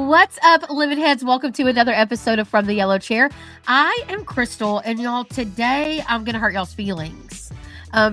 What's up, Lemon Heads? Welcome to another episode of From the Yellow Chair. I am Crystal, and y'all, today I'm going to hurt y'all's feelings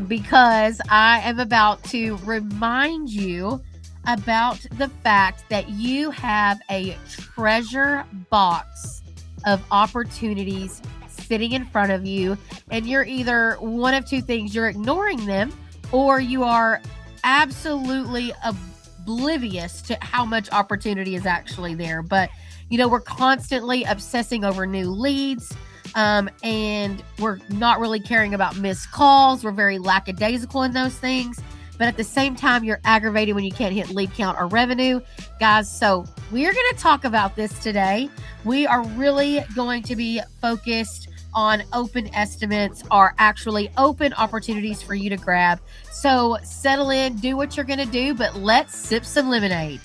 because I am about to remind you about the fact that you have a treasure box of opportunities sitting in front of you, and you're either one of two things: you're ignoring them, or you are absolutely oblivious to how much opportunity is actually there. But we're constantly obsessing over new leads, and we're not really caring about missed calls. We're very lackadaisical in those things, but at the same time, you're aggravated when you can't hit lead count or revenue, guys. So we're going to talk about this today. We are really going to be focused on open estimates, are actually open opportunities for you to grab. So settle in, do what you're going to do, but let's sip some lemonade.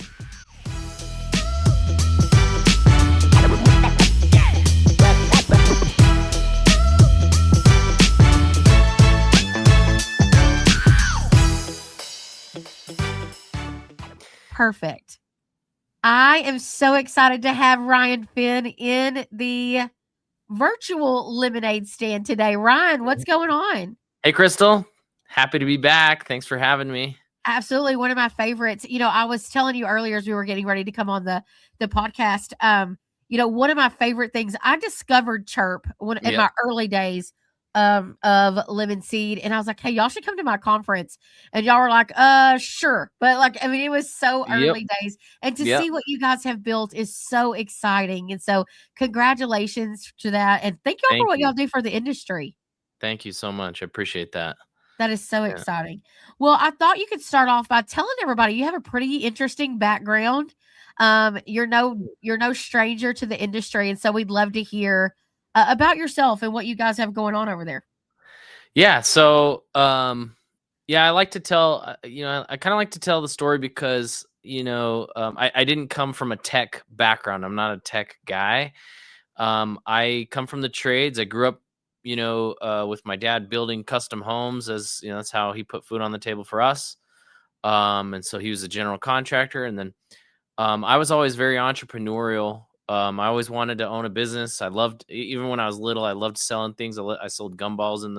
Perfect. I am so excited to have Ryan Finn in the virtual lemonade stand today. Ryan, what's going on? Hey, Crystal. Happy to be back. Thanks for having me. Absolutely. One of my favorites. I was telling you earlier as we were getting ready to come on the podcast, one of my favorite things, I discovered CHIRP in my early days of Lemon Seed. And I was like, hey, y'all should come to my conference. And y'all were like, sure. But it was so early days. And to see what you guys have built is so exciting. And so congratulations to that. And thank y'all for what y'all do for the industry. Thank you so much. I appreciate that. That is so exciting. Well, I thought you could start off by telling everybody you have a pretty interesting background. You're no stranger to the industry. And so we'd love to hear about yourself and what you guys have going on over there. Yeah. So, I like to tell, I kind of like to tell the story because, I didn't come from a tech background. I'm not a tech guy. I come from the trades. I grew up, with my dad building custom homes, as that's how he put food on the table for us. And so he was a general contractor. And then I was always very entrepreneurial. I always wanted to own a business. I loved, even when I was little, I loved selling things. I sold gumballs in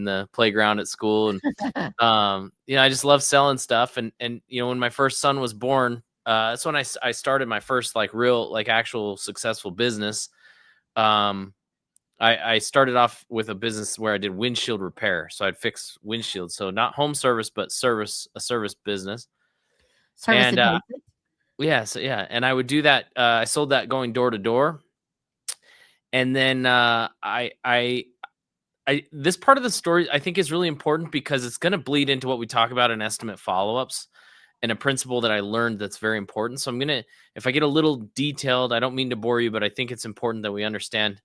the playground at school. And, I just love selling stuff. And, when my first son was born, that's when I started my first real, actual successful business. I started off with a business where I did windshield repair. So I'd fix windshields. So not home service, but a service business. And, and I would do that. I sold that going door to door. And then, this part of the story I think is really important because it's going to bleed into what we talk about in estimate follow-ups and a principle that I learned that's very important. So if I get a little detailed, I don't mean to bore you, but I think it's important that we understand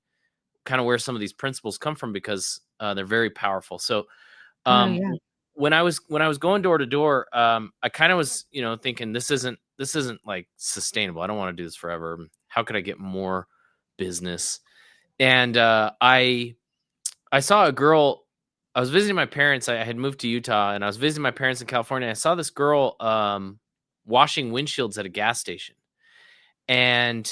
kind of where some of these principles come from because they're very powerful. So, when I was going door to door, I kind of was, thinking this isn't like sustainable. I don't want to do this forever. How could I get more business? And I saw a girl. I was visiting my parents. I had moved to Utah, and I was visiting my parents in California. I saw this girl washing windshields at a gas station, and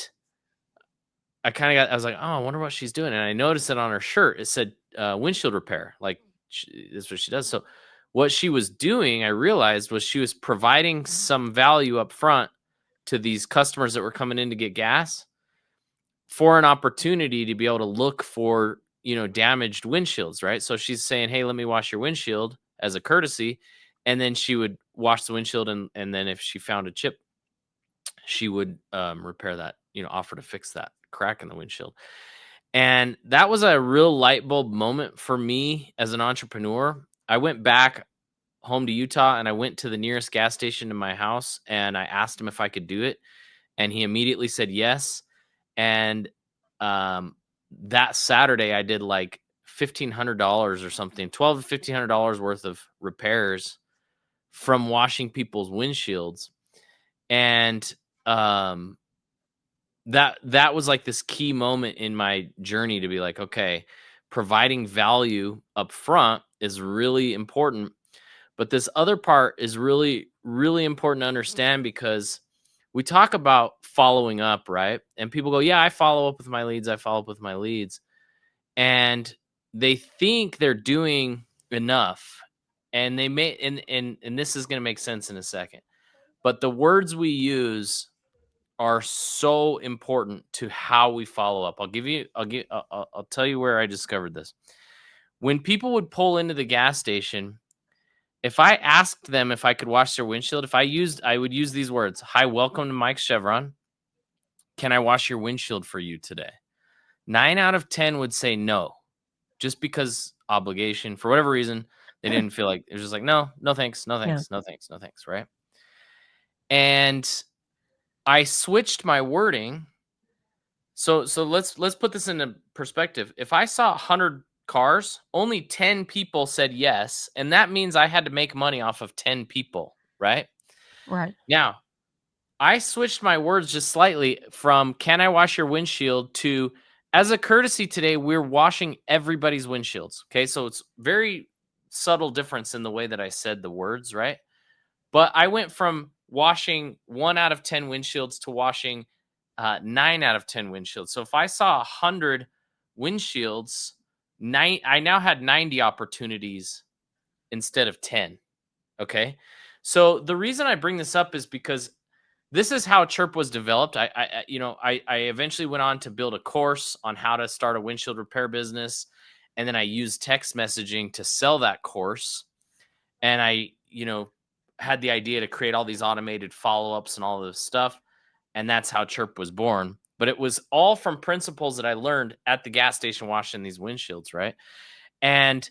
I was like, oh, I wonder what she's doing. And I noticed it on her shirt. It said windshield repair. That's what she does. So what she was doing, I realized, was she was providing some value up front to these customers that were coming in to get gas for an opportunity to be able to look for, damaged windshields, right? So she's saying, hey, let me wash your windshield as a courtesy. And then she would wash the windshield. And then if she found a chip, she would repair that, offer to fix that crack in the windshield. And that was a real light bulb moment for me as an entrepreneur. I went back home to Utah and I went to the nearest gas station to my house and I asked him if I could do it. And he immediately said yes. And that Saturday I did like $1,500 or something, $1,200 to $1,500 worth of repairs from washing people's windshields. And that was like this key moment in my journey to be like, okay, providing value up front is really important. But this other part is really, really important to understand because we talk about following up, right? And people go, yeah, I follow up with my leads. I follow up with my leads. And they think they're doing enough. And they may, and this is going to make sense in a second. But the words we use are so important to how we follow up. I'll tell you where I discovered this. When people would pull into the gas station, if I asked them if I could wash their windshield, I would use these words. Hi, welcome to Mike's Chevron. Can I wash your windshield for you today? 9 out of 10 would say no, just because obligation, for whatever reason, they didn't feel like, it was just like, no thanks, no thanks, no thanks, no thanks, right? And I switched my wording. So let's put this into perspective. If I saw 100 cars, only 10 people said yes, and that means I had to make money off of 10 people, right? Right. Now, I switched my words just slightly from "can I wash your windshield" to "as a courtesy today, we're washing everybody's windshields." Okay, so it's very subtle difference in the way that I said the words, right? But I went from washing 1 out of 10 windshields to washing 9 out of 10 windshields. So if I saw 100 windshields, I now had 90 opportunities instead of 10. Okay. So the reason I bring this up is because this is how CHIRP was developed. I eventually went on to build a course on how to start a windshield repair business. And then I used text messaging to sell that course. And I, had the idea to create all these automated follow-ups and all this stuff. And that's how CHIRP was born. But it was all from principles that I learned at the gas station washing these windshields, right? And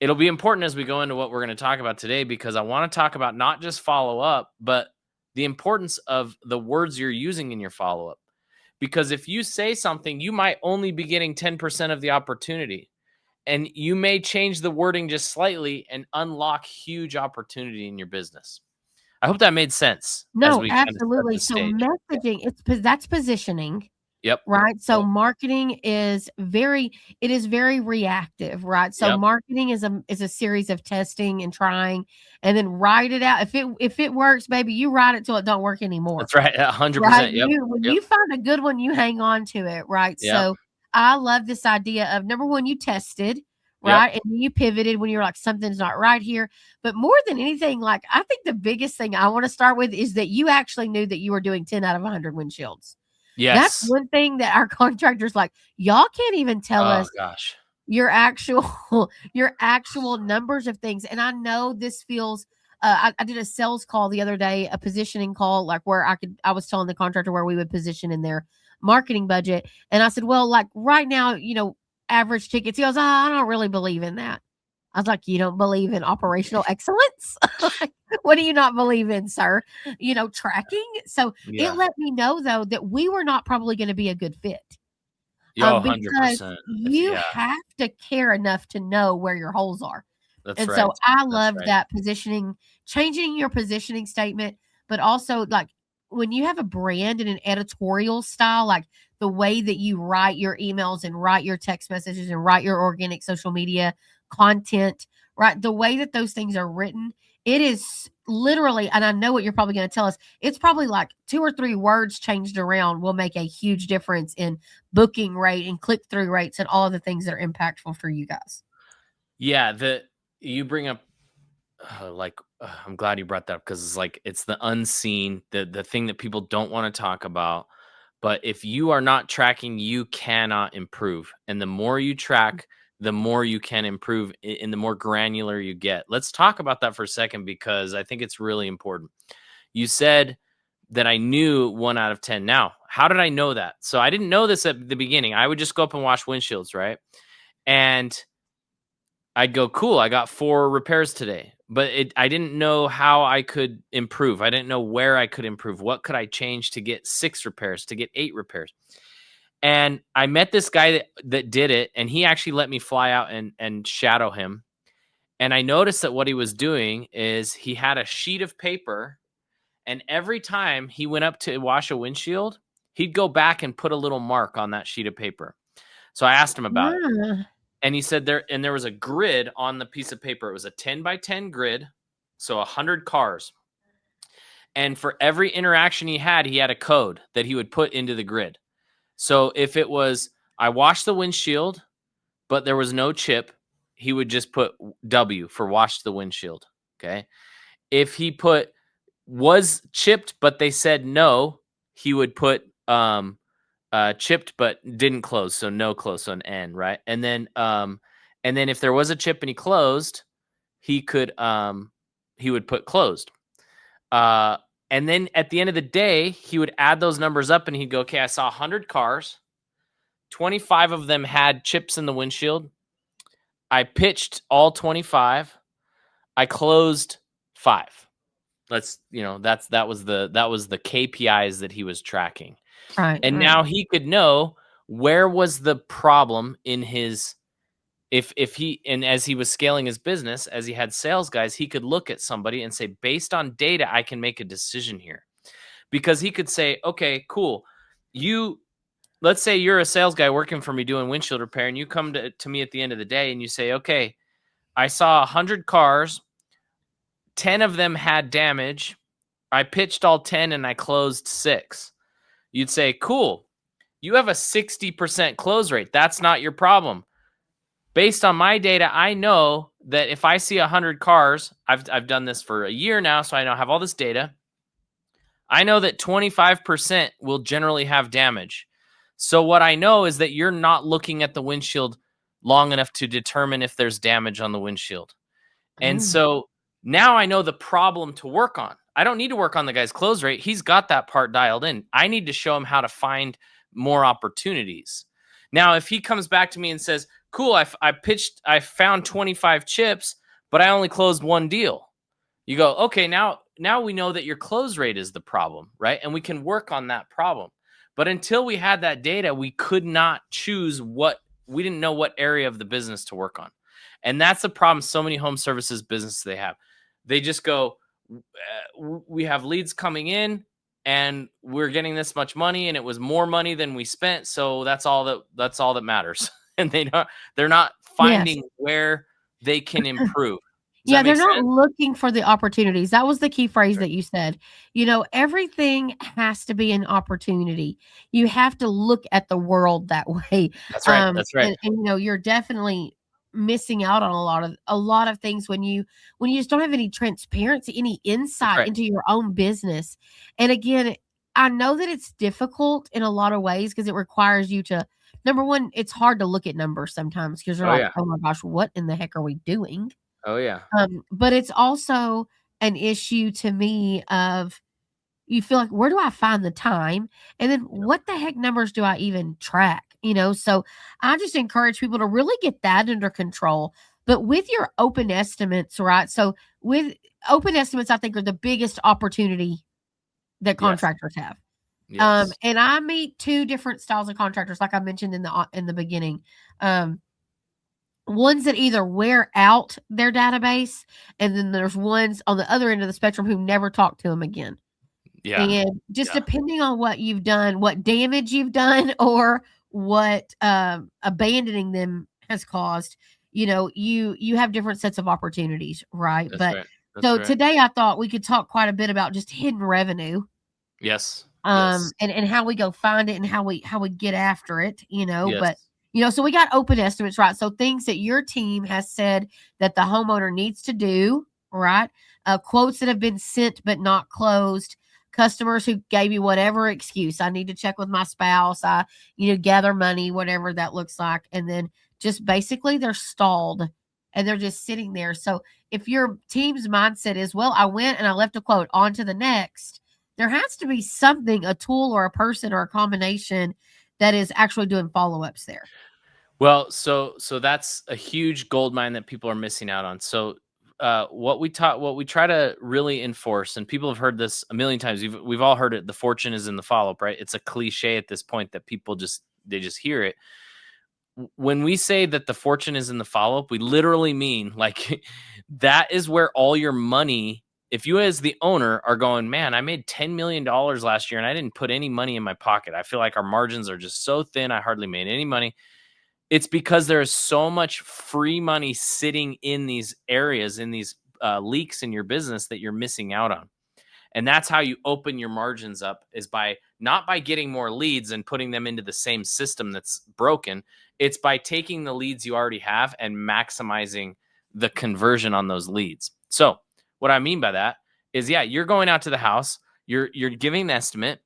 it'll be important as we go into what we're going to talk about today, because I want to talk about not just follow-up, but the importance of the words you're using in your follow-up. Because if you say something, you might only be getting 10% of the opportunity. And you may change the wording just slightly and unlock huge opportunity in your business. I hope that made sense. No, absolutely. So messaging, that's positioning. Yep. Right. So marketing is very reactive, right? So marketing is a series of testing and trying, and then write it out. If it works, baby, you write it till it don't work anymore. That's right. 100%. Right? When you find a good one, you hang on to it, right? Yep. So I love this idea of, number one, you tested, right? And you pivoted when you're like, something's not right here. But more than anything, like, I think the biggest thing I want to start with is that you actually knew that you were doing 10 out of 100 windshields. Yes. That's one thing that our contractors, like, y'all can't even tell us your actual numbers of things. And I know this feels, I did a sales call the other day, a positioning call, like where I was telling the contractor where we would position in their marketing budget. And I said, well, like right now, average tickets. He goes, I don't really believe in that. I was like, you don't believe in operational excellence? What do you not believe in, sir? Tracking. So it let me know, though, that we were not probably going to be a good fit. Because 100%. You have to care enough to know where your holes are. That's right. So I love that positioning, changing your positioning statement, but also like when you have a brand and an editorial style, like the way that you write your emails and write your text messages and write your organic social media content, right? The way that those things are written, it is literally, and I know what you're probably going to tell us, it's probably like 2 or 3 words changed around will make a huge difference in booking rate and click-through rates and all of the things that are impactful for you guys. Yeah, you bring up, I'm glad you brought that up, because it's the unseen, the thing that people don't want to talk about. But if you are not tracking, you cannot improve. And the more you track, the more you can improve, and the more granular you get. Let's talk about that for a second, because I think it's really important. You said that I knew 1 out of 10. Now, how did I know that? So I didn't know this at the beginning. I would just go up and wash windshields, right? And I'd go, cool, I got 4 repairs today. But I didn't know how I could improve. I didn't know where I could improve. What could I change to get 6 repairs, to get 8 repairs? And I met this guy that did it, and he actually let me fly out and shadow him. And I noticed that what he was doing is he had a sheet of paper, and every time he went up to wash a windshield, he'd go back and put a little mark on that sheet of paper. So I asked him about it. And he said there was a grid on the piece of paper. It was a 10 by 10 grid, so 100 cars. And for every interaction he had a code that he would put into the grid. So if it was, I washed the windshield, but there was no chip, he would just put W for washed the windshield. Okay. If he put was chipped, but they said no, he would put chipped but didn't close, so no close on N, right? And then if there was a chip and he closed, he would put closed. And then at the end of the day, he would add those numbers up and he'd go, okay, I saw 100 cars. 25 of them had chips in the windshield. I pitched all 25. I closed 5. That was the KPIs that he was tracking. Right. And now he could know where was the problem in his, if he, and as he was scaling his business, as he had sales guys, he could look at somebody and say, based on data, I can make a decision here. Because he could say, okay, cool. Let's say you're a sales guy working for me doing windshield repair, and you come to me at the end of the day and you say, okay, I saw 100 cars, 10 of them had damage. I pitched all 10 and I closed 6. You'd say, cool, you have a 60% close rate. That's not your problem. Based on my data, I know that if I see 100 cars, I've done this for a year now, so I now have all this data. I know that 25% will generally have damage. So what I know is that you're not looking at the windshield long enough to determine if there's damage on the windshield. And so now I know the problem to work on. I don't need to work on the guy's close rate. He's got that part dialed in. I need to show him how to find more opportunities. Now, if he comes back to me and says, cool, I found 25 chips, but I only closed 1 deal. You go, okay, now we know that your close rate is the problem, right? And we can work on that problem. But until we had that data, we could not choose we didn't know what area of the business to work on. And that's the problem so many home services businesses they have. They just go, we have leads coming in and we're getting this much money and it was more money than we spent. So that's all that matters. And they're not finding where they can improve. Yeah, they're not looking for the opportunities. That was the key phrase that you said. Everything has to be an opportunity. You have to look at the world that way. That's right. That's right. And you're definitely missing out on a lot of things when you just don't have any transparency, any insight into your own business. And again, I know that it's difficult in a lot of ways because it requires you to, number one, it's hard to look at numbers sometimes because you're oh my gosh, what in the heck are we doing? Oh, yeah. But it's also an issue to me of you feel like, where do I find the time? And then what the heck numbers do I even track? So I just encourage people to really get that under control. But with your open estimates, right? So with open estimates, I think are the biggest opportunity that contractors have. Yes. And I meet 2 different styles of contractors, like I mentioned in the beginning. Ones that either wear out their database, and then there's ones on the other end of the spectrum who never talk to them again. Yeah. And just depending on what you've done, what damage you've done, or what abandoning them has caused, you have different sets of opportunities, right? That's right. Today I thought we could talk quite a bit about just hidden revenue. Yes. And how we go find it and how we get after it, but so we got open estimates, right? So things that your team has said that the homeowner needs to do, right? Quotes that have been sent but not closed, customers who gave you whatever excuse. I need to check with my spouse. I, gather money, whatever that looks like. And then just basically they're stalled and they're just sitting there. So if your team's mindset is, well, I went and I left a quote, on to the next, there has to be something, a tool or a person or a combination that is actually doing follow-ups there. Well, so that's a huge gold mine that people are missing out on. So what we try to really enforce, and people have heard this a million times. We've all heard it. The fortune is in the follow-up, right? It's a cliche at this point that people just hear it. When we say that the fortune is in the follow-up, we literally mean like that is where all your money, if you as the owner are going, man, I made $10 million last year and I didn't put any money in my pocket. I feel like our margins are just so thin. I hardly made any money. It's because there is so much free money sitting in these areas, in these leaks in your business that you're missing out on. And that's how you open your margins up, is by not by getting more leads and putting them into the same system that's broken. It's by taking the leads you already have and maximizing the conversion on those leads. So what I mean by that is, yeah, you're going out to the house, you're giving an estimate,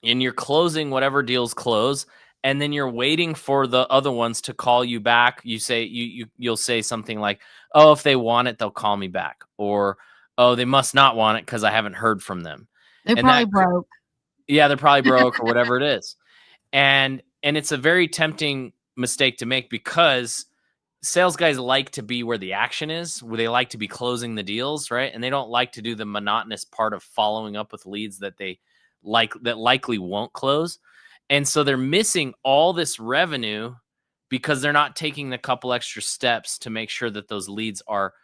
and you're closing whatever deals close, and then you're waiting for the other ones to call you back. You say you'll say something like, "Oh, if they want it, they'll call me back," or, "Oh, they must not want it because I haven't heard from them." They're And probably broke. yeah, they're probably broke or whatever it is. And it's a very tempting mistake to make, because sales guys like to be where the action is, where they like to be closing the deals, right? And they don't like to do the monotonous part of following up with leads that likely won't close. And so they're missing all this revenue because they're not taking the couple extra steps to make sure that those leads are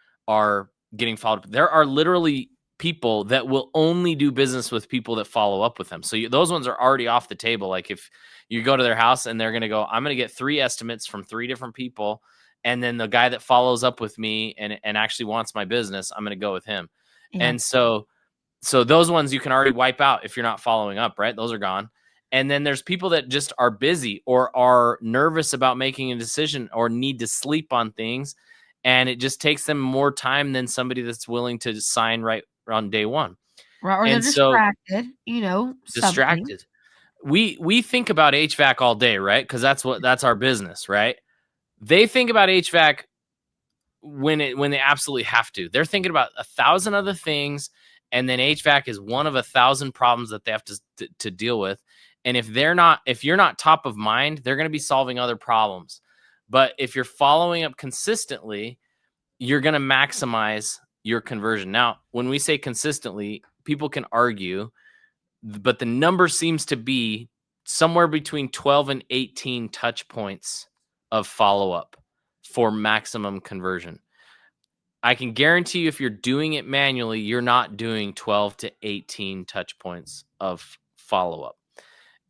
getting followed up. There are literally people that will only do business with people that follow up with them. So those ones are already off the table. Like if you go to their house and they're going to go, "I'm going to get 3 estimates from 3 different people, and then the guy that follows up with me and actually wants my business, I'm going to go with him." Yeah. And so those ones you can already wipe out if you're not following up, right? Those are gone. And then there's people that just are busy or are nervous about making a decision or need to sleep on things, and it just takes them more time than somebody that's willing to sign right on day one. Right, or they're And so distracted, something. distracted. We think about HVAC all day, right? Because that's our business, right? They think about HVAC when they absolutely have to. They're thinking about 1,000 other things, and then HVAC is one of 1,000 problems that they have to deal with. And if you're not top of mind, they're going to be solving other problems. But if you're following up consistently, you're going to maximize your conversion. Now, when we say consistently, people can argue, but the number seems to be somewhere between 12 and 18 touch points of follow-up for maximum conversion. I can guarantee you, if you're doing it manually, you're not doing 12 to 18 touch points of follow-up.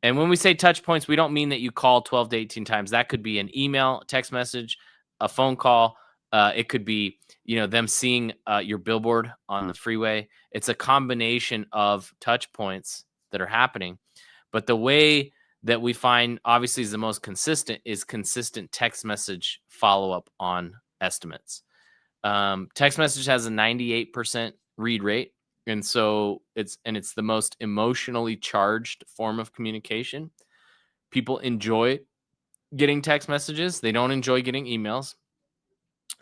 And when we say touch points, we don't mean that you call 12 to 18 times. That could be an email, text message, a phone call. It could be, them seeing your billboard on the freeway. It's a combination of touch points that are happening. But the way that we find obviously is the most consistent is consistent text message follow-up on estimates. Text message has a 98% read rate. And so it's the most emotionally charged form of communication. People enjoy getting text messages. They don't enjoy getting emails.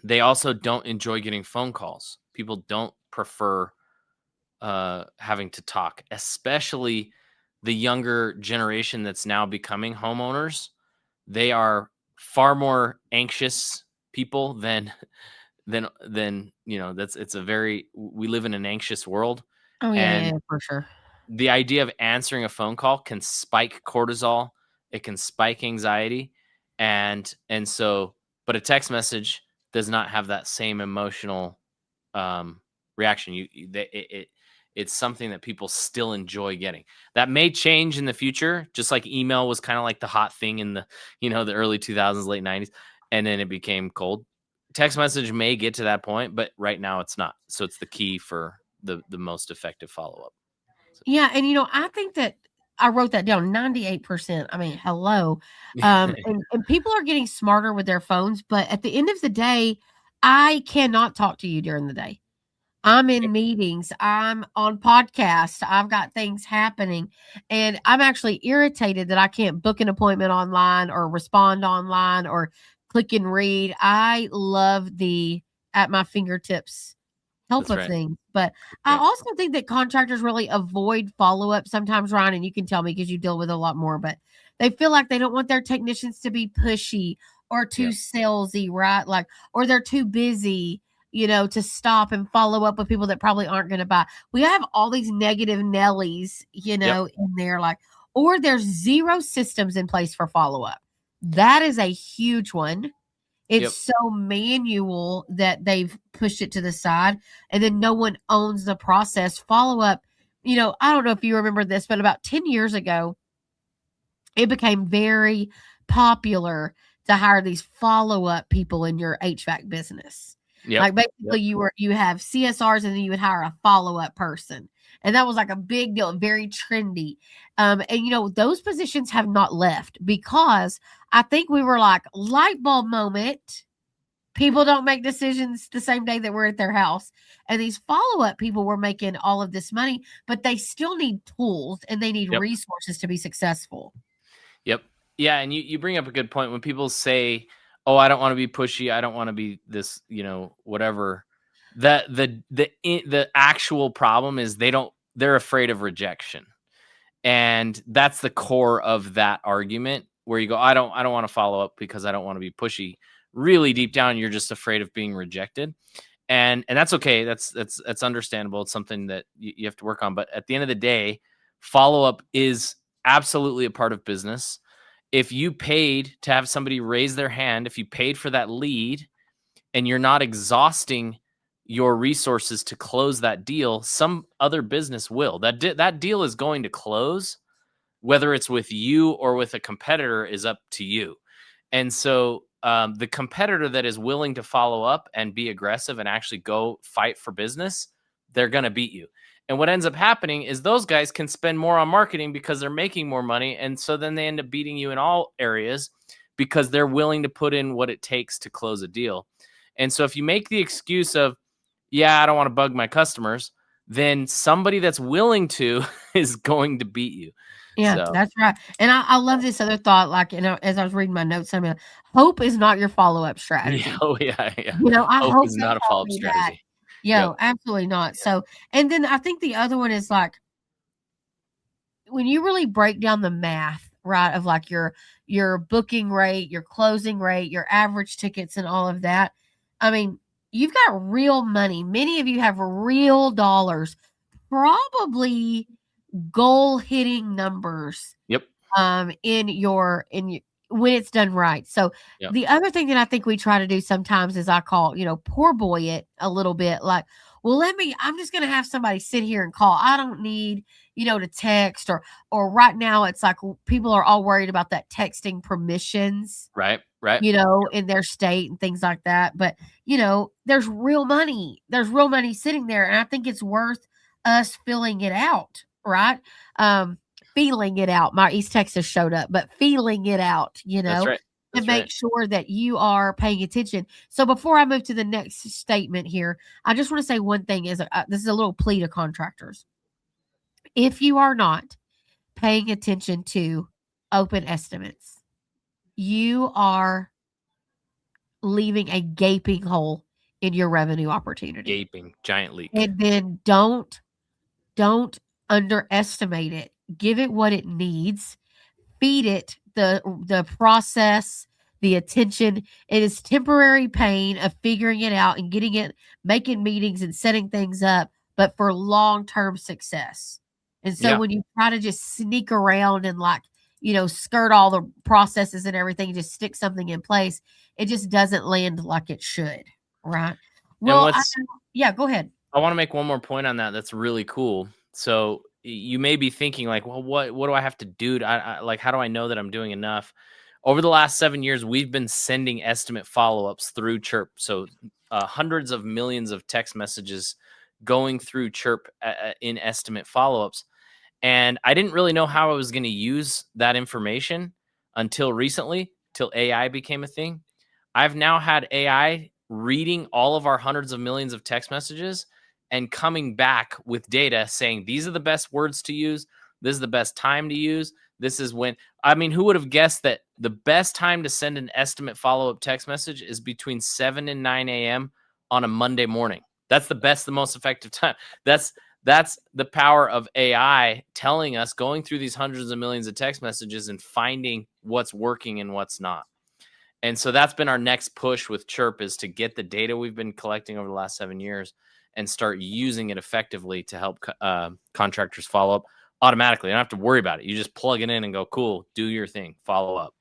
They also don't enjoy getting phone calls. People don't prefer having to talk, especially the younger generation that's now becoming homeowners. They are far more anxious people than we live in an anxious world. Oh, yeah, And yeah, for sure. the idea of answering a phone call can spike cortisol. It can spike anxiety. And so, but a text message does not have that same emotional reaction. It's something that people still enjoy getting. That may change in the future, just like email was kind of like the hot thing in the, the early 2000s, late 90s, and then it became cold. Text message may get to that point, but right now it's not. So it's the key for the most effective follow-up. Yeah, and I think that I wrote that down, 98%. I mean, hello. And people are getting smarter with their phones, but at the end of the day, I cannot talk to you during the day. I'm in meetings, I'm on podcasts, I've got things happening, and I'm actually irritated that I can't book an appointment online or respond online or click and read. I love the at my fingertips help That's of right. things. But I also think that contractors really avoid follow-up sometimes, Ryan, and you can tell me because you deal with a lot more, but they feel like they don't want their technicians to be pushy or too salesy, right? Like, or they're too busy, to stop and follow up with people that probably aren't going to buy. We have all these negative Nellies, in there, like, or there's zero systems in place for follow-up. That is a huge one. It's so manual that they've pushed it to the side, and then no one owns the process. Follow-up, I don't know if you remember this, but about 10 years ago, it became very popular to hire these follow-up people in your HVAC business. Like basically you have CSRs and then you would hire a follow-up person. And that was like a big deal, very trendy. And those positions have not left because I think we were like light bulb moment. People don't make decisions the same day that we're at their house. And these follow-up people were making all of this money, but they still need tools and they need Yep. resources to be successful. Yep. Yeah, and you bring up a good point when people say, "Oh, I don't want to be pushy. I don't want to be this, whatever." That the actual problem is they're afraid of rejection. And that's the core of that argument where you go, I don't want to follow up because I don't want to be pushy. Really deep down, you're just afraid of being rejected. And that's okay. That's understandable. It's something that you have to work on. But at the end of the day, follow up is absolutely a part of business. If you paid to have somebody raise their hand, if you paid for that lead and you're not exhausting your resources to close that deal, some other business will. That deal is going to close, whether it's with you or with a competitor is up to you. And so the competitor that is willing to follow up and be aggressive and actually go fight for business, they're going to beat you. And what ends up happening is those guys can spend more on marketing because they're making more money. And so then they end up beating you in all areas because they're willing to put in what it takes to close a deal. And so if you make the excuse of, yeah, I don't want to bug my customers, then somebody that's willing to is going to beat you. Yeah, So that's right. And I love this other thought, like, as I was reading my notes, I mean, hope is not your follow-up yeah, strategy. yeah. I Hope hope is they not a call follow-up me back. strategy. Yep. Absolutely not. So, and then I think the other one is like when you really break down the math, right, of like your booking rate, your closing rate, your average tickets and all of that. I mean, you've got real money. Many of you have real dollars, probably goal hitting numbers Yep. in your when it's done right. So Yep. the other thing that I think we try to do sometimes is I call, poor boy it a little bit like, well, I'm just going to have somebody sit here and call. I don't need, to text or right now it's like people are all worried about that texting permissions, Right. Right. in their state and things like that. But, there's real money. There's real money sitting there. And I think it's worth us filling it out, right? Feeling it out. My East Texas showed up, but feeling it out, That's right. to That's make right. sure that you are paying attention. So before I move to the next statement here, I just want to say one thing is this is a little plea to contractors. If you are not paying attention to open estimates, you are leaving a gaping hole in your revenue opportunity. Gaping giant leak. And then don't underestimate it. Give it what it needs. Feed it the process, the attention. It is temporary pain of figuring it out and making meetings and setting things up, but for long-term success. And so Yeah. when you try to just sneak around and skirt all the processes and everything, just stick something in place, it just doesn't land like it should. Right. And Well, yeah, go ahead. I want to make one more point on that. That's really cool. So you may be thinking like, well, what do I have to do? Like, how do I know that I'm doing enough? Over the last 7 years, we've been sending estimate follow-ups through CHIRP. So hundreds of millions of text messages going through CHIRP in estimate follow-ups. And I didn't really know how I was going to use that information until recently, till AI became a thing. I've now had AI reading all of our hundreds of millions of text messages and coming back with data saying these are the best words to use. This is the best time to use. This is when, I mean, who would have guessed that the best time to send an estimate follow-up text message is between 7 and 9 a.m. on a Monday morning? That's the best, the most effective time. That's the power of AI telling us, going through these hundreds of millions of text messages and finding what's working and what's not. And so that's been our next push with CHIRP, is to get the data we've been collecting over the last 7 years and start using it effectively to help contractors follow up automatically. You don't have to worry about it. You just plug it in and go, cool, do your thing, follow up.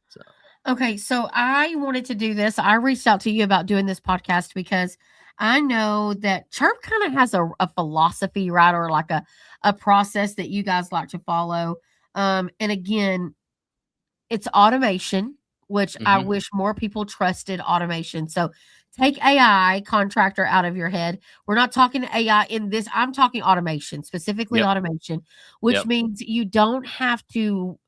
So. Okay, so I wanted to do this. I reached out to you about doing this podcast because I know that CHIRP kind of has a philosophy, right? Or like a process that you guys like to follow. And again, it's automation, which I wish more people trusted automation. So take AI contractor out of your head. We're not talking AI in this. I'm talking automation, specifically Yep. automation, which Yep. means you don't have to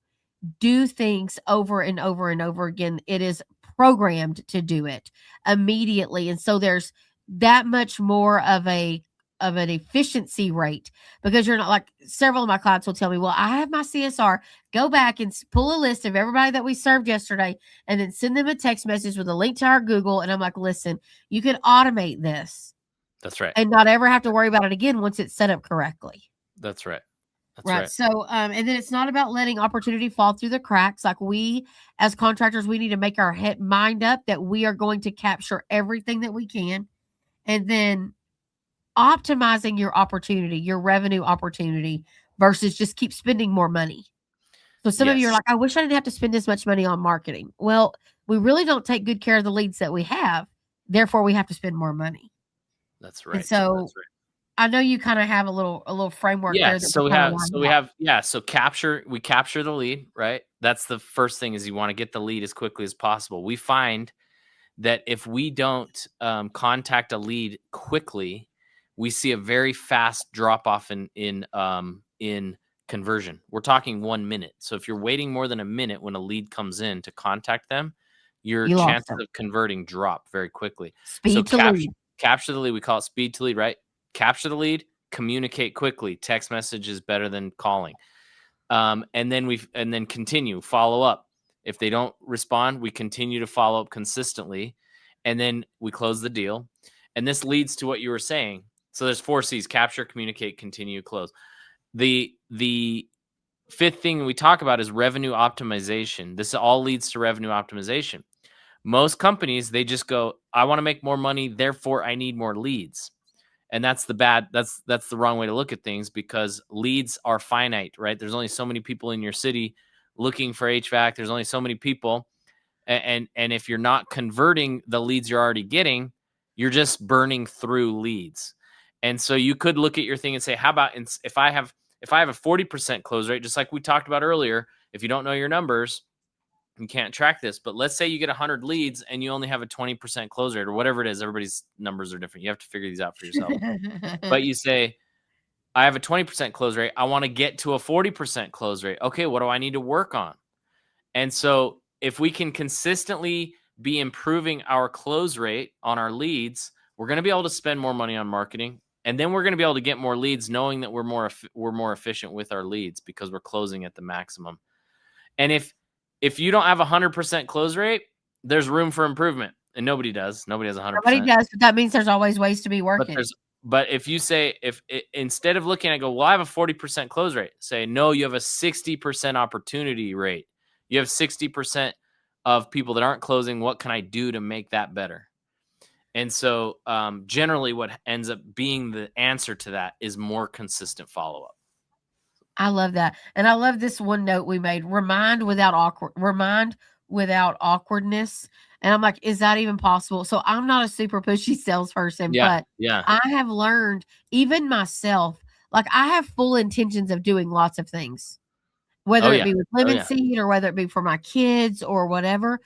do things over and over and over again. It is programmed to do it immediately. And so there's that much more of an efficiency rate, because you're not like several of my clients will tell me, well, I have my CSR, go back and pull a list of everybody that we served yesterday and then send them a text message with a link to our Google. And I'm like, listen, you can automate this. That's right. And not ever have to worry about it again once it's set up correctly. That's right. That's right. So, and then it's not about letting opportunity fall through the cracks. Like we, as contractors, we need to make our mind up that we are going to capture everything that we can, and then optimizing your opportunity, your revenue opportunity, versus just keep spending more money. So some of you are like, I wish I didn't have to spend this much money on marketing. Well, we really don't take good care of the leads that we have. Therefore, we have to spend more money. That's right. And so I know you kind of have a little framework there. So we capture the lead, right? That's the first thing, is you want to get the lead as quickly as possible. We find that if we don't contact a lead quickly, we see a very fast drop off in conversion. We're talking 1 minute. So if you're waiting more than a minute when a lead comes in to contact them, your chances of converting drop very quickly. Speed to lead. Capture the lead. We call it speed to lead, right? Capture the lead, communicate quickly. Text message is better than calling. And then continue, follow up. If they don't respond, we continue to follow up consistently, and then we close the deal. And this leads to what you were saying. So there's 4 C's: capture, communicate, continue, close. The fifth thing we talk about is revenue optimization. This all leads to revenue optimization. Most companies, they just go, I want to make more money, therefore I need more leads. And that's the wrong way to look at things, because leads are finite, right? There's only so many people in your city looking for HVAC. There's only so many people. And if you're not converting the leads you're already getting, you're just burning through leads. And so you could look at your thing and say, how about if I have a 40% close rate, just like we talked about earlier, if you don't know your numbers, you can't track this. But let's say you get 100 leads and you only have a 20% close rate, or whatever it is. Everybody's numbers are different. You have to figure these out for yourself. But you say, I have a 20% close rate. I want to get to a 40% close rate. Okay, what do I need to work on? And so if we can consistently be improving our close rate on our leads, we're going to be able to spend more money on marketing. And then we're going to be able to get more leads, knowing that we're more efficient with our leads because we're closing at the maximum. And if you don't have 100% close rate, there's room for improvement, and nobody does. Nobody has 100%. Nobody does, but that means there's always ways to be working. But if you say, instead of looking at go, well, I have a 40% close rate, say, no, you have a 60% opportunity rate. You have 60% of people that aren't closing. What can I do to make that better? And so generally what ends up being the answer to that is more consistent follow-up. I love that. And I love this one note we made: remind without awkwardness. And I'm like, is that even possible? So I'm not a super pushy salesperson, but I have learned, even myself, like I have full intentions of doing lots of things, whether it be with Lemon Seed or whether it be for my kids or whatever,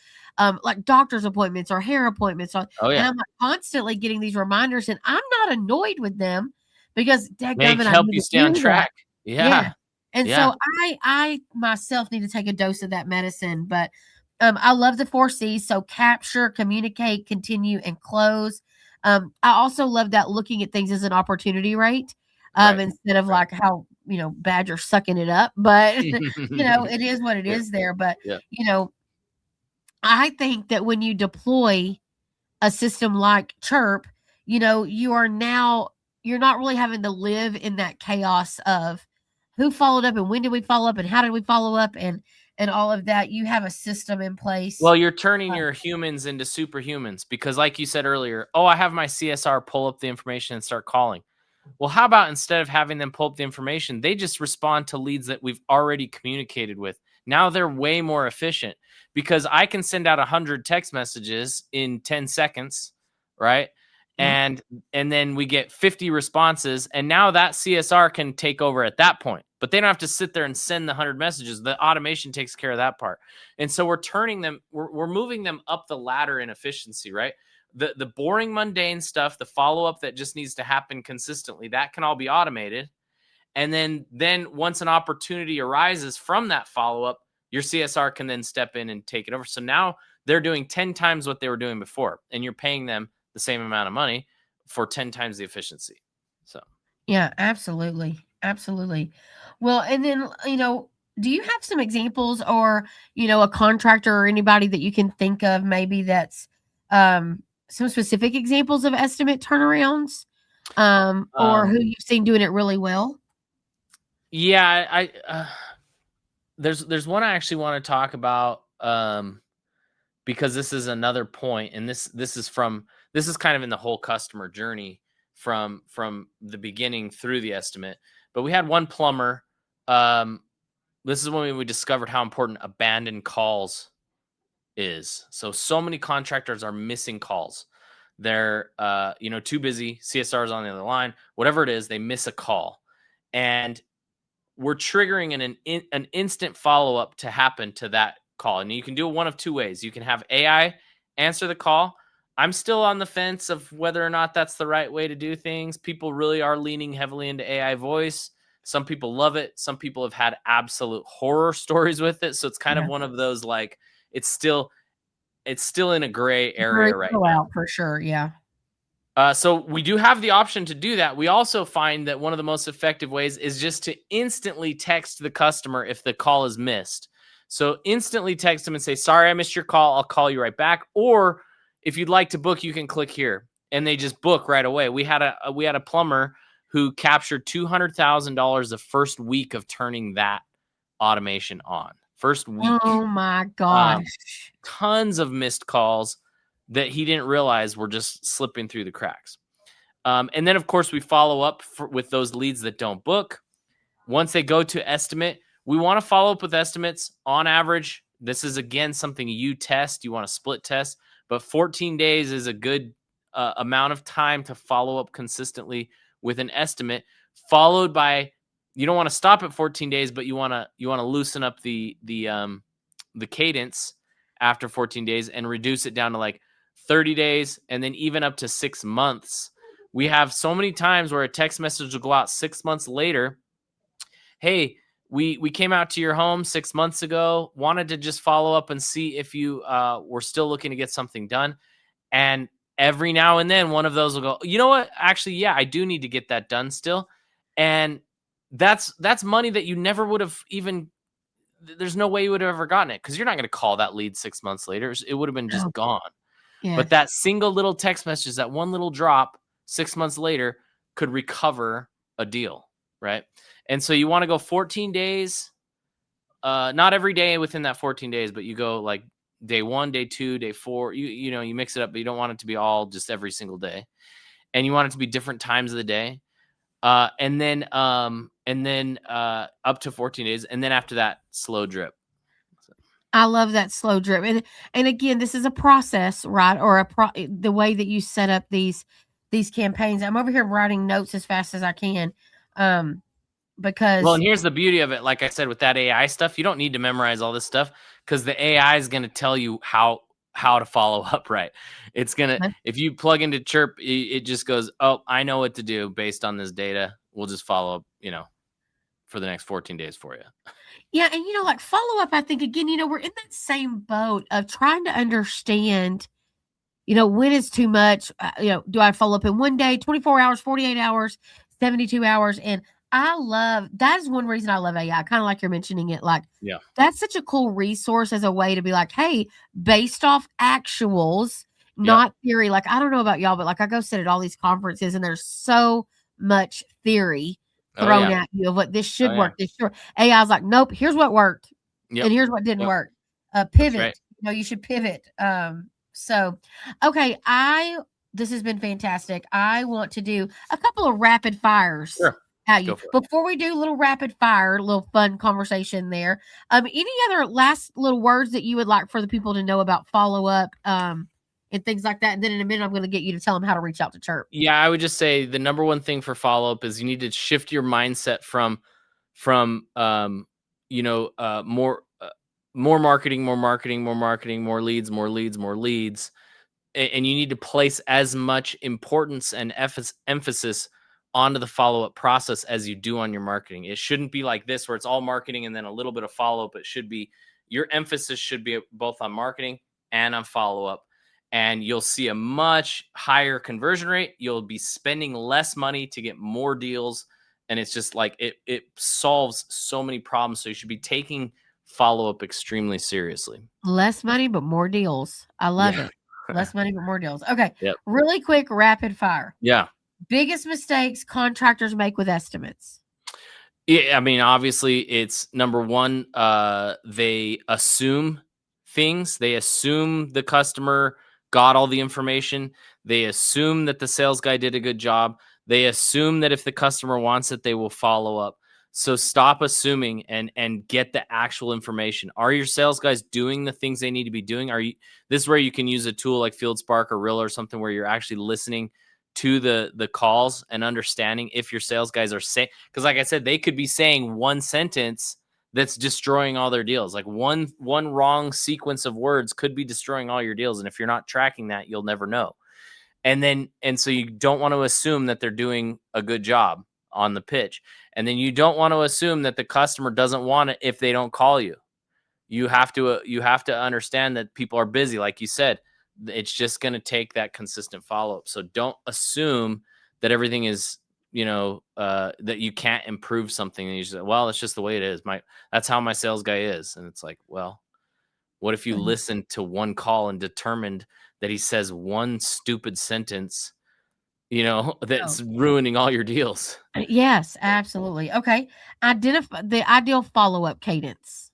like doctor's appointments or hair appointments. And I'm like constantly getting these reminders, and I'm not annoyed with them because they help you stay on track. Yeah. And so I myself need to take a dose of that medicine. But I love the 4 C's. So capture, communicate, continue, and close. I also love that looking at things as an opportunity rate, instead of like how, bad you're sucking it up. But, it is what it is there. But, I think that when you deploy a system like CHIRP, you're not really having to live in that chaos of who followed up and when did we follow up and how did we follow up and all of that. You have a system in place. Well, you're turning your humans into superhumans, because like you said earlier, I have my CSR pull up the information and start calling. Well, how about instead of having them pull up the information, they just respond to leads that we've already communicated with? Now they're way more efficient, because I can send out 100 text messages in 10 seconds, right? And then we get 50 responses, and now that CSR can take over at that point. but they don't have to sit there and send the 100 messages. The automation takes care of that part. And so we're moving them up the ladder in efficiency, right? The boring, mundane stuff, the follow-up that just needs to happen consistently, that can all be automated. And then once an opportunity arises from that follow-up, your CSR can then step in and take it over. So now they're doing 10 times what they were doing before, and you're paying them the same amount of money for 10 times the efficiency. So Yeah, absolutely. Absolutely. Well, and then, do you have some examples or, a contractor or anybody that you can think of maybe that's some specific examples of estimate turnarounds or who you've seen doing it really well? Yeah, there's one I actually want to talk about because this is another point, and this is kind of in the whole customer journey from the beginning through the estimate. But we had one plumber. This is when we discovered how important abandoned calls is. So many contractors are missing calls. They're too busy. CSR is on the other line. Whatever it is, they miss a call, and we're triggering an instant follow-up to happen to that call. And you can do it one of two ways. You can have AI answer the call. I'm still on the fence of whether or not that's the right way to do things. People really are leaning heavily into AI voice. Some people love it. Some people have had absolute horror stories with it. So it's kind of one of those, like, it's still in a gray area right now. Out for sure. Yeah. So we do have the option to do that. We also find that one of the most effective ways is just to instantly text the customer if the call is missed. So instantly text them and say, sorry, I missed your call. I'll call you right back. Or if you'd like to book, you can click here. And they just book right away. We had a plumber who captured $200,000 the first week of turning that automation on. First week. Oh my gosh. Tons of missed calls that he didn't realize were just slipping through the cracks. And then, of course, we follow up with those leads that don't book. Once they go to estimate, we want to follow up with estimates. On average, this is, again, something you test. You want to split test. But 14 days is a good amount of time to follow up consistently with an estimate, followed by, you don't want to stop at 14 days, but you want to loosen up the cadence after 14 days and reduce it down to like 30 days, and then even up to 6 months. We have so many times where a text message will go out 6 months later. Hey, we came out to your home 6 months ago, wanted to just follow up and see if you were still looking to get something done. And every now and then one of those will go, you know what? Actually, yeah, I do need to get that done still. And that's money that you never would have even, there's no way you would have ever gotten it, because you're not going to call that lead 6 months later. It would have been just gone. Yes. But that single little text message, that one little drop 6 months later could recover a deal, right? And so you want to go 14 days, not every day within that 14 days, but you go like day 1, day 2, day 4, you mix it up, but you don't want it to be all just every single day. And you want it to be different times of the day. And then up to 14 days. And then after that, slow drip. I love that slow drip. And again, this is a process, right? Or the way that you set up these campaigns. I'm over here writing notes as fast as I can. Because, well, and here's the beauty of it. Like I said, with that AI stuff, you don't need to memorize all this stuff, because the AI is going to tell you how to follow up right. It's going to, if you plug into CHIRP, it just goes, oh, I know what to do based on this data. We'll just follow up, for the next 14 days for you. Yeah. And, like follow up, I think, again, we're in that same boat of trying to understand, when is too much, do I follow up in 1 day, 24 hours, 48 hours, 72 hours? And that is one reason I love AI, kind of like you're mentioning it. Like, yeah, that's such a cool resource as a way to be like, hey, based off actuals, not theory. Like, I don't know about y'all, but like I go sit at all these conferences and there's so much theory thrown at you of what this should work. This should. AI is like, nope, here's what worked. And here's what didn't work. Pivot. Right. You should pivot. So, okay. This has been fantastic. I want to do a couple of rapid fires. Sure. At you. Before we do a little rapid fire, a little fun conversation there. Any other last little words that you would like for the people to know about follow up, and things like that? And then in a minute, I'm going to get you to tell them how to reach out to CHIRP. Yeah, I would just say the number one thing for follow up is you need to shift your mindset from from more marketing, more marketing, more marketing, more leads, more leads, more leads. And you need to place as much importance and emphasis onto the follow-up process as you do on your marketing. It shouldn't be like this where it's all marketing and then a little bit of follow-up. It should be, your emphasis should be both on marketing and on follow-up, and you'll see a much higher conversion rate. You'll be spending less money to get more deals, and it's just like it solves so many problems. So you should be taking follow-up extremely seriously. Less money, but more deals. I love Yeah. it. Less money, but more deals. Okay. Yep. Really quick, rapid fire. Yeah. Biggest mistakes contractors make with estimates. Yeah, I mean, obviously, it's number one, they assume things. They assume the customer got all the information. They assume that the sales guy did a good job. They assume that if the customer wants it, they will follow up. So stop assuming and get the actual information. Are your sales guys doing the things they need to be doing? This is where you can use a tool like FieldSpark or Rilla or something where you're actually listening to the calls and understanding if your sales guys are saying, because like I said, they could be saying one sentence that's destroying all their deals. Like one wrong sequence of words could be destroying all your deals. And if you're not tracking that, you'll never know. And so you don't want to assume that they're doing a good job on the pitch. And then you don't want to assume that the customer doesn't want it if they don't call you. You have to understand that people are busy. Like you said, it's just going to take that consistent follow-up. So don't assume that everything is, that you can't improve something. And you say, well, it's just the way it is. That's how my sales guy is. And it's like, well, what if you listened to one call and determined that he says one stupid sentence, that's ruining all your deals? Yes, absolutely. Okay. Identify the ideal follow-up cadence.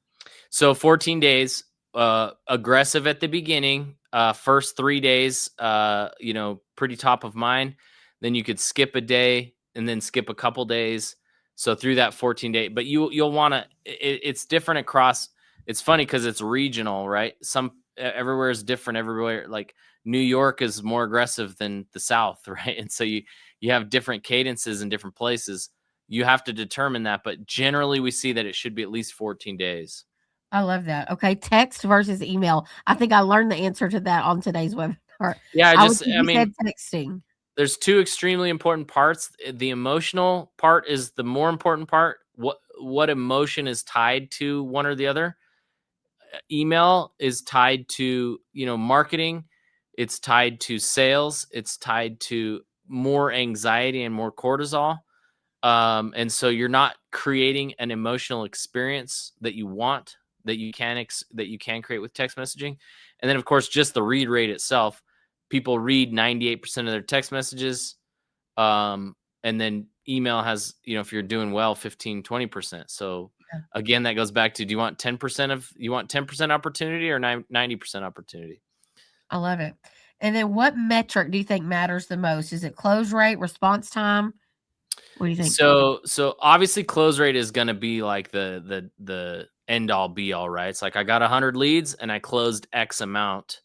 So 14 days, aggressive at the beginning, first 3 days, pretty top of mind. Then you could skip a day and then skip a couple days. So through that 14-day, but you'll want to, it's different across. It's funny because it's regional, right? Everywhere is different everywhere. Like New York is more aggressive than the South, right? And so you have different cadences in different places. You have to determine that, but generally we see that it should be at least 14 days. I love that. Okay. Text versus email. I think I learned the answer to that on today's webinar. Yeah, I mean, said texting. There's two extremely important parts. The emotional part is the more important part. What emotion is tied to one or the other? Email is tied to, marketing. It's tied to sales. It's tied to more anxiety and more cortisol. And so you're not creating an emotional experience that you want, that you can create with text messaging. And then of course, just the read rate itself. People read 98% of their text messages. And then email has, if you're doing well, 15, 20%. So again, that goes back to, do you want 10% opportunity or 90% opportunity? I love it. And then what metric do you think matters the most? Is it close rate, response time? What do you think? So obviously close rate is going to be like the end all be all, right? It's like I got 100 leads and I closed X amount,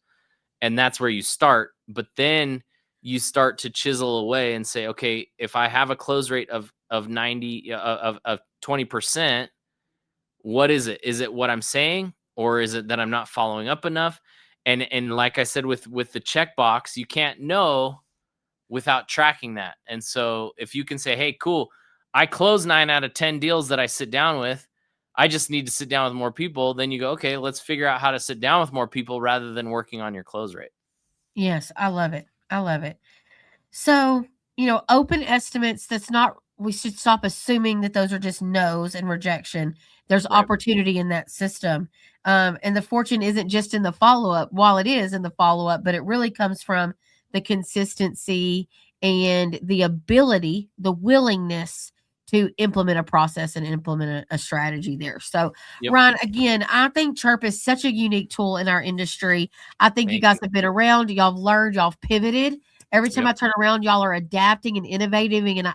and that's where you start. But then you start to chisel away and say, okay, if I have a close rate of 90 of 20%, what is it? Is it what I'm saying, or is it that I'm not following up enough? And like I said, with the checkbox, you can't know without tracking that. And so if you can say, hey, cool, I close 9 out of 10 deals that I sit down with, I just need to sit down with more people. Then you go, okay, let's figure out how to sit down with more people rather than working on your close rate. Yes, I love it. I love it. So, open estimates, we should stop assuming that those are just no's and rejection. There's opportunity in that system. And the fortune isn't just in the follow-up, while it is in the follow-up, but it really comes from the consistency and the ability, the willingness to implement a process and implement a strategy there. So, Ryan, again, I think CHIRP is such a unique tool in our industry. I think you guys have been around, y'all have learned, y'all have pivoted. Every time I turn around, y'all are adapting and innovating and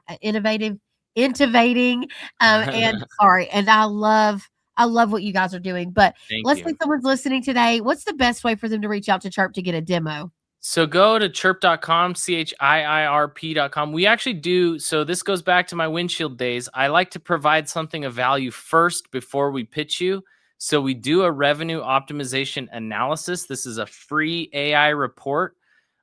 I love what you guys are doing. But let's say someone's listening today. What's the best way for them to reach out to CHIRP to get a demo? So go to chirp.com, CHIIRP.com. We actually do. So this goes back to my windshield days. I like to provide something of value first before we pitch you. So we do a revenue optimization analysis. This is a free AI report.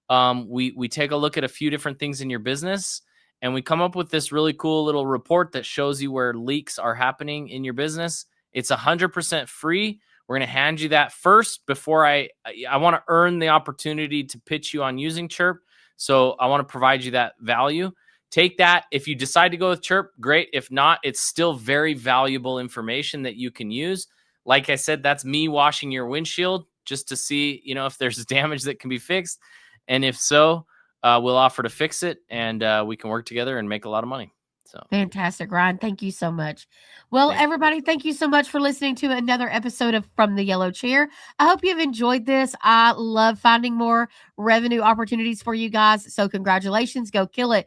We take a look at a few different things in your business, and we come up with this really cool little report that shows you where leaks are happening in your business. It's 100% free. We're going to hand you that first before I want to earn the opportunity to pitch you on using Chirp. So I want to provide you that value. Take that. If you decide to go with Chirp, great. If not, it's still very valuable information that you can use. Like I said, that's me washing your windshield just to see, if there's damage that can be fixed. And if so, we'll offer to fix it, and we can work together and make a lot of money. So Fantastic, Ryan. Thank you so much. Well, thank you. everybody, thank you so much for listening to another episode of From the Yellow Chair. I hope you've enjoyed this. I love finding more revenue opportunities for you guys. So congratulations. Go kill it.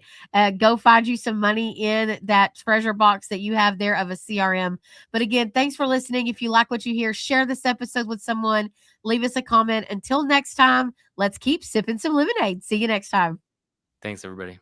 Go find you some money in that treasure box that you have there of a CRM. But again, thanks for listening. If you like what you hear, share this episode with someone. Leave us a comment. Until next time, let's keep sipping some lemonade. See you next time. Thanks, everybody.